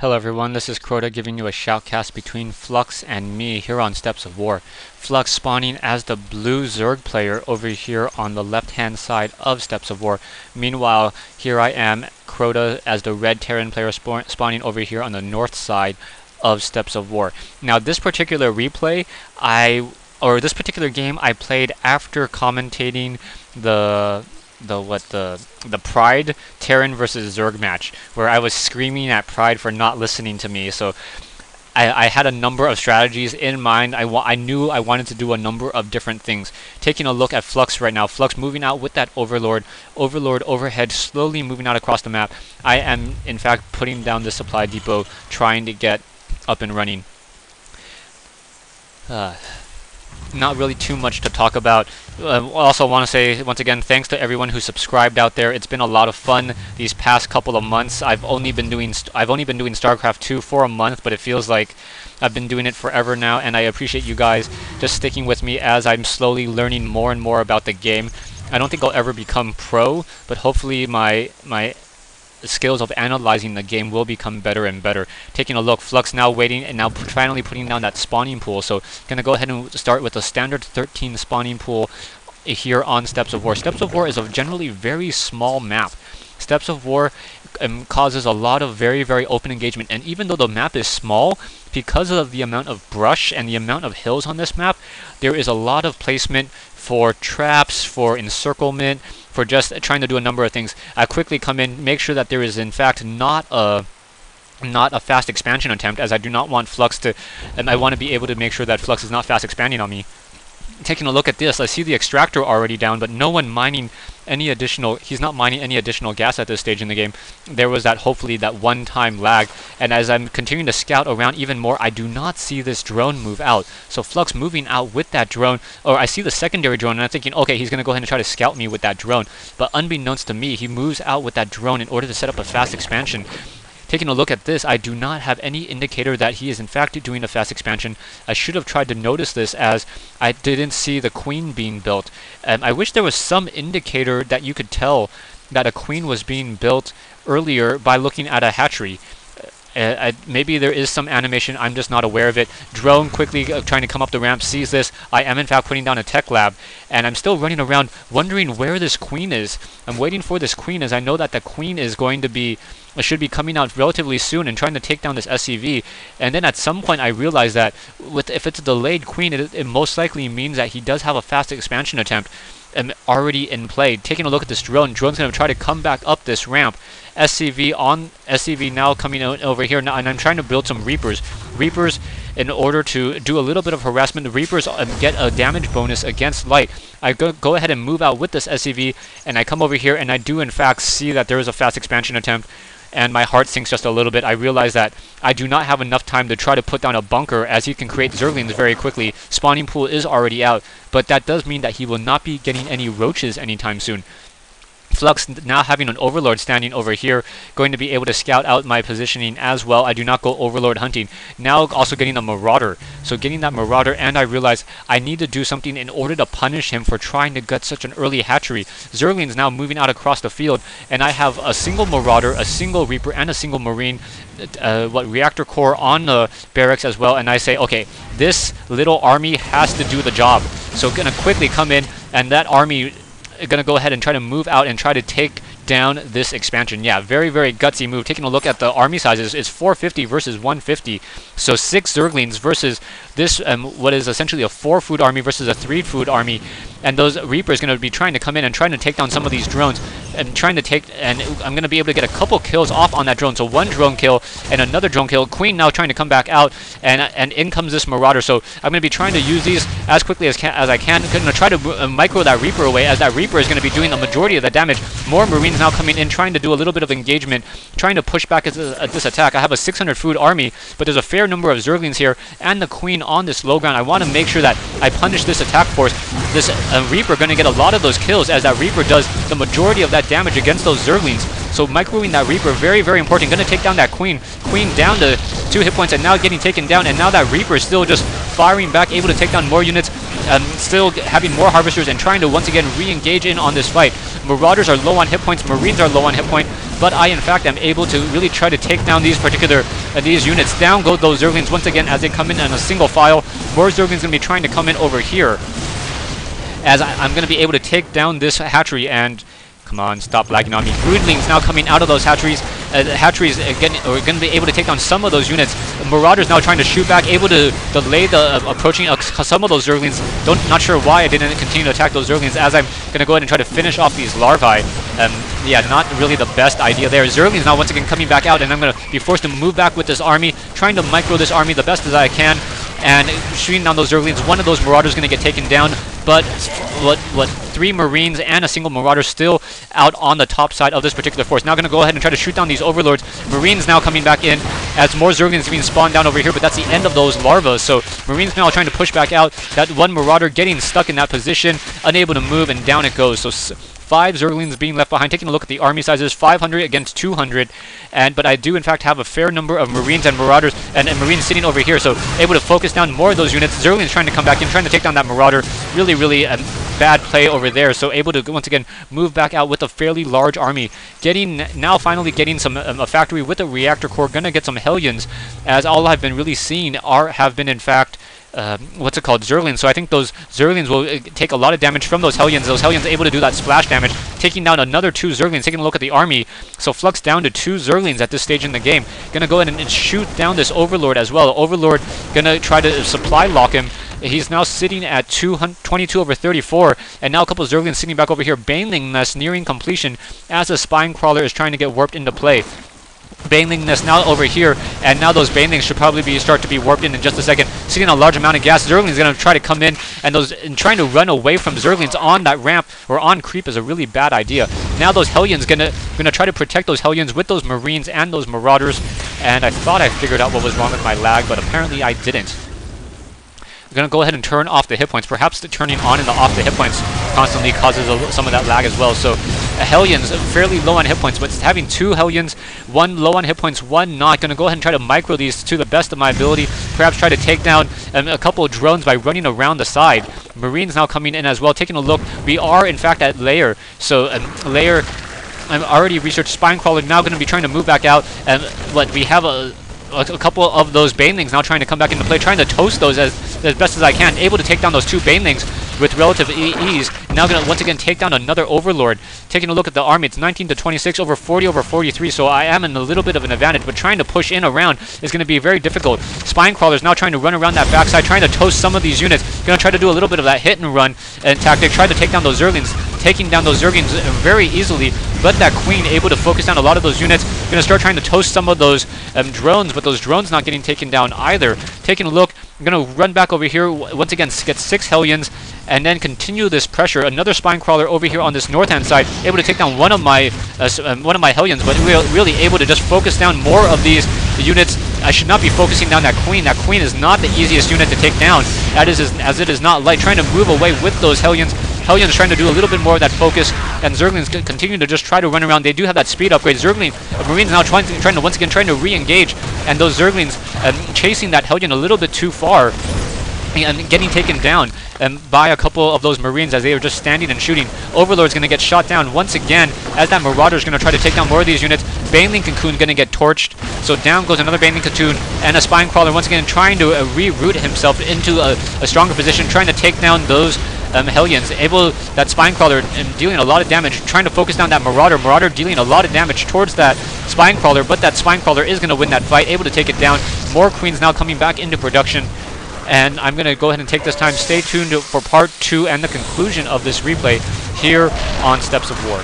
Hello everyone, this is Crota giving you a shoutcast between Flux and me here on Steps of War. Flux spawning as the blue Zerg player over here on the left hand side of Steps of War. Meanwhile, here I am, Crota, as the red Terran player spawning over here on the north side of Steps of War. Now this particular replay, this particular game I played after commentating the Pride Terran versus Zerg match, where I was screaming at Pride for not listening to me. So I had a number of strategies in mind. I knew I wanted to do a number of different things. Taking a look at Flux right now, Flux moving out with that Overlord overhead, slowly moving out across the map. I am in fact putting down the supply depot, trying to get up and running. Not really too much to talk about. Also want to say once again thanks to everyone who subscribed out there. It's been a lot of fun these past couple of months. I've only been doing StarCraft 2 for a month, but it feels like I've been doing it forever now, and I appreciate you guys just sticking with me as I'm slowly learning more and more about the game. I don't think I'll ever become pro, but hopefully my skills of analyzing the game will become better and better. Taking a look, Flux now waiting and now finally putting down that spawning pool. So gonna go ahead and start with a standard 13 spawning pool here on Steps of War. Steps of War is a generally very small map. Steps of War causes a lot of very open engagement, and even though the map is small, because of the amount of brush and the amount of hills on this map, there is a lot of placement for traps, for encirclement, for just trying to do a number of things. I quickly come in, make sure that there is in fact not a fast expansion attempt, as I do not want Flux to, and I want to be able to make sure that Flux is not fast expanding on me. Taking a look at this, I see the extractor already down, but no one mining any additional, he's not mining any additional gas at this stage in the game. There was hopefully that one-time lag, and as I'm continuing to scout around even more, I do not see this drone move out. So Flux moving out with that drone, or I see the secondary drone, and I'm thinking, okay, he's going to go ahead and try to scout me with that drone. But unbeknownst to me, he moves out with that drone in order to set up a fast expansion. Taking a look at this, I do not have any indicator that he is in fact doing a fast expansion. I should have tried to notice this, as I didn't see the queen being built. I wish there was some indicator that you could tell that a queen was being built earlier by looking at a hatchery. Maybe there is some animation, I'm just not aware of it. Drone quickly trying to come up the ramp, sees this. I am in fact putting down a tech lab, and I'm still running around wondering where this queen is. I'm waiting for this queen, as I know that the queen is going to be, should be coming out relatively soon and trying to take down this SCV. And then at some point I realize that if it's a delayed queen, it most likely means that he does have a fast expansion attempt already in play. Taking a look at this drone, drone's going to try to come back up this ramp. SCV now coming out over here now, and I'm trying to build some Reapers. Reapers, in order to do a little bit of harassment. The Reapers get a damage bonus against light. I go ahead and move out with this SCV, and I come over here, and I do in fact see that there is a fast expansion attempt, and my heart sinks just a little bit. I realize that I do not have enough time to try to put down a bunker, as he can create Zerglings very quickly. Spawning pool is already out, but that does mean that he will not be getting any roaches anytime soon. Flux now having an Overlord standing over here, going to be able to scout out my positioning as well. I do not go Overlord hunting. Now also getting a Marauder. So getting that Marauder, and I realize I need to do something in order to punish him for trying to get such an early hatchery. Zerglings now moving out across the field, and I have a single Marauder, a single Reaper, and a single Marine, reactor core on the barracks as well, and I say, okay, this little army has to do the job. So gonna quickly come in, and that army gonna go ahead and try to move out and try to take down this expansion. Yeah, very gutsy move. Taking a look at the army sizes, it's 450 versus 150. So 6 Zerglings versus this, what is essentially a 4-food army versus a 3-food army. And those Reapers going to be trying to come in and trying to take down some of these drones, and I'm going to be able to get a couple kills off on that drone. So 1 drone kill and another drone kill. Queen now trying to come back out, and in comes this Marauder. So I'm going to be trying to use these as quickly as I can. I'm going to try to micro that Reaper away, as that Reaper is going to be doing the majority of the damage. More Marines now coming in, trying to do a little bit of engagement, trying to push back at this attack. I have a 600 food army, but there's a fair number of Zerglings here, and the Queen on this low ground. I want to make sure that I punish this attack force. This Reaper going to get a lot of those kills, as that Reaper does the majority of that damage against those Zerglings. So microwing that Reaper, very important. Going to take down that Queen. Queen down to 2 hit points, and now getting taken down, and now that Reaper is still just firing back, able to take down more units. still having more harvesters and trying to once again re-engage in on this fight. Marauders are low on hit points, Marines are low on hit point, but I in fact am able to really try to take down these particular these units. Down go those Zerglings once again as they come in a single file. More Zerglings going to be trying to come in over here, as I'm going to be able to take down this hatchery. And come on, stop lagging on me. Broodlings now coming out of those hatcheries. Hatcheries again are going to be able to take down some of those units. Marauders now trying to shoot back, able to delay the approaching some of those Zerglings. Not sure why I didn't continue to attack those Zerglings, as I'm going to go ahead and try to finish off these larvae. Yeah, not really the best idea there. Zerglings now once again coming back out, and I'm going to be forced to move back with this army, trying to micro this army the best as I can, and shooting down those Zerglings. One of those Marauders going to get taken down, but what 3 Marines and a single Marauder still out on the top side of this particular force. Now going to go ahead and try to shoot down these Overlords. Marines now coming back in as more Zerglings being spawned down over here, but that's the end of those larvae. So Marines now trying to push back out. That one Marauder getting stuck in that position, unable to move, and down it goes. So 5 Zerglings being left behind. Taking a look at the army sizes, 500 against 200, but I do in fact have a fair number of Marines and Marauders and Marines sitting over here, so able to focus down more of those units. Zerglings trying to come back in, trying to take down that Marauder. Really bad play over there, so able to once again move back out with a fairly large army. Finally getting some a factory with a reactor core. Gonna get some Hellions, as all I've been really seeing have been in fact Zerglings. So I think those Zerglings will take a lot of damage from those Hellions. Those Hellions able to do that splash damage, taking down another 2 Zerglings. Taking a look at the army, so Flux down to 2 Zerglings at this stage in the game. Gonna go ahead and shoot down this Overlord as well. Overlord gonna try to supply lock him. He's now sitting at 22 over 34, and now a couple of Zerglings sitting back over here. Baneling Nest nearing completion as the Spine Crawler is trying to get warped into play. Baneling Nest now over here, and now those Banelings should probably start to be warped in just a second. Seeing a large amount of gas, Zerglings going to try to come in, and trying to run away from Zerglings on that ramp or on creep is a really bad idea. Now those Hellions gonna try to protect those Hellions with those Marines and those Marauders, and I thought I figured out what was wrong with my lag, but apparently I didn't. I'm going to go ahead and turn off the hit points. Perhaps the turning on and off the hit points constantly causes some of that lag as well. So Hellions fairly low on hit points, but having 2 Hellions, 1 low on hit points, 1 not. Going to go ahead and try to micro these to the best of my ability. Perhaps try to take down a couple of drones by running around the side. Marines now coming in as well. Taking a look, we are in fact at Lair. So Lair, I've already researched Spine Crawler. Now going to be trying to move back out, and we have a couple of those Banelings now trying to come back into play, trying to toast those as best as I can. Able to take down those 2 Banelings with relative ease. Now going to once again take down another Overlord. Taking a look at the army, it's 19 to 26, over 40 over 43, so I am in a little bit of an advantage, but trying to push in around is going to be very difficult. Spine Crawlers now trying to run around that backside, trying to toast some of these units. Going to try to do a little bit of that hit and run and tactic, try to take down those Zerglings, taking down those Zerglings very easily, but that Queen able to focus down a lot of those units. Going to start trying to toast some of those drones, but those drones not getting taken down either. Taking a look, I'm going to run back over here, once again get 6 Hellions, and then continue this pressure. Another Spine Crawler over here on this north-hand side, able to take down one of my Hellions, but really able to just focus down more of these units. I should not be focusing down that Queen. That Queen is not the easiest unit to take down, as it is not light. Trying to move away with those Hellions. Hellions trying to do a little bit more of that focus, and Zerglings continue to just try to run around. They do have that speed upgrade. Marines now trying to once again re-engage, and those Zerglings chasing that Hellion a little bit too far, and getting taken down by a couple of those Marines as they are just standing and shooting. Overlord's going to get shot down once again as that Marauder is going to try to take down more of these units. Baneling Cocoon going to get torched, so down goes another Baneling Cocoon, and a Spine Crawler once again trying to reroute himself into a stronger position, trying to take down those Hellions. That Spine Crawler dealing a lot of damage, trying to focus down that Marauder. Marauder dealing a lot of damage towards that Spine Crawler, but that Spine Crawler is going to win that fight, able to take it down. More Queens now coming back into production, and I'm going to go ahead and take this time. Stay tuned for part 2 and the conclusion of this replay here on Steps of War.